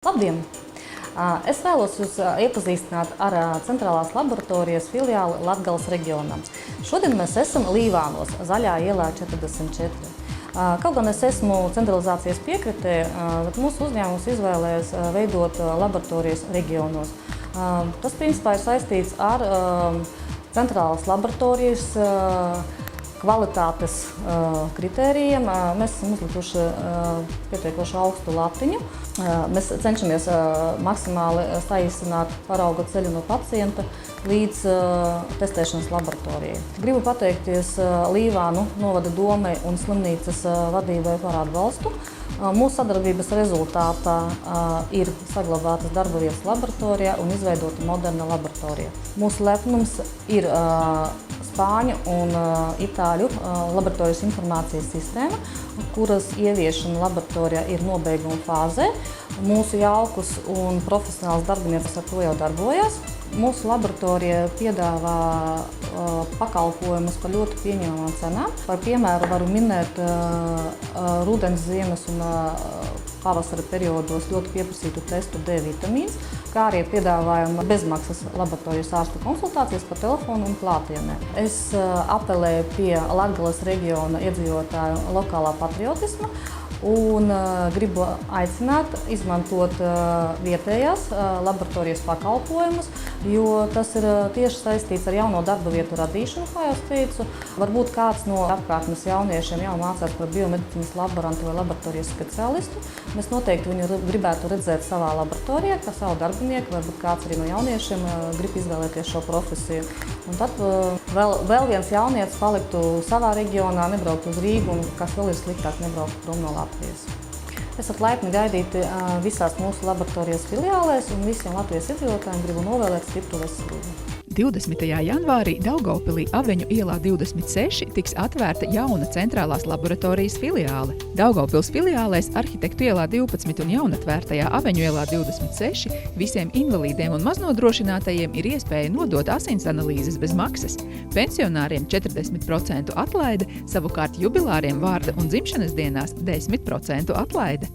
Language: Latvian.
Labdien! Es vēlos jūs iepazīstināt ar centrālās laboratorijas filiāli Latgales reģionam. Šodien mēs esam Līvānos, Zaļā ielā 44. Kaut gan es esmu centralizācijas piekritē, bet mūsu uzņēmums izvēlējas veidot laboratorijas reģionos. Tas principā ir saistīts ar centrālās laboratorijas kvalitātes kritērijiem. Mēs esam uzlikuši pietiekoši augstu latiņu. Mēs cenšamies maksimāli saīsināt parauga ceļu no pacienta līdz testēšanas laboratorijai. Gribu pateikties Līvānu novada domei un slimnīcas vadībai par atbalstu. Mūsu sadarbības rezultātā ir saglabātas darba vietas laboratorijā un izveidota moderna laboratorija. Mūsu lepnums ir spāņu un itāļu laboratorijas informācijas sistēma, kuras ieviešana laboratorijā ir nobeiguma fāzē. Mūsu jaukus un profesionāls darbinieces ar to jau darbojas. Mūsu laboratorija piedāvā pakalpojumus par ļoti pieņemamām cenām. Par piemēru varu minēt rudens, ziemas un pavasara periodos ļoti pieprasītu testu D vitamīns, kā arī piedāvājam bezmaksas laboratorijas ārstu konsultācijas pa telefonu un klātienē. Es apelēju pie Latgales reģiona iedzīvotāju lokālā patriotisma un gribu aicināt izmantot vietējās laboratorijas pakalpojumus, jo tas ir tieši saistīts ar jauno darba vietu radīšanu, kā jau teicu. Varbūt kāds no apkārtnes jauniešiem jau mācās par biomedicīnas laborantu vai laboratorijas speciālistu. Mēs noteikti viņu gribētu redzēt savā laboratorijā, kā savu darbinieku, varbūt kāds arī no jauniešiem grib izvēlēties šo profesiju. Un tad vēl viens jaunietis paliktu savā reģionā, nebrauktu uz Rīgu un, kas vēl ir sliktāk, nebrauktu prom no Latvijas. Esat laipni gaidīti visās mūsu laboratorijas filiālēs un visiem Latvijas iedzīvotājiem gribu novēlēt stipru veselību. 20. janvārī Daugavpilī Aveņu ielā 26 tiks atvērta jauna centrālās laboratorijas filiāle. Daugavpils filiālēs Arhitektu ielā 12 un jaunatvērtajā Aveņu ielā 26 visiem invalīdiem un maznodrošinātajiem ir iespēja nodot asins analīzes bez maksas. Pensionāriem 40% atlaide, savukārt jubilāriem vārda un dzimšanas dienās 10% atlaide.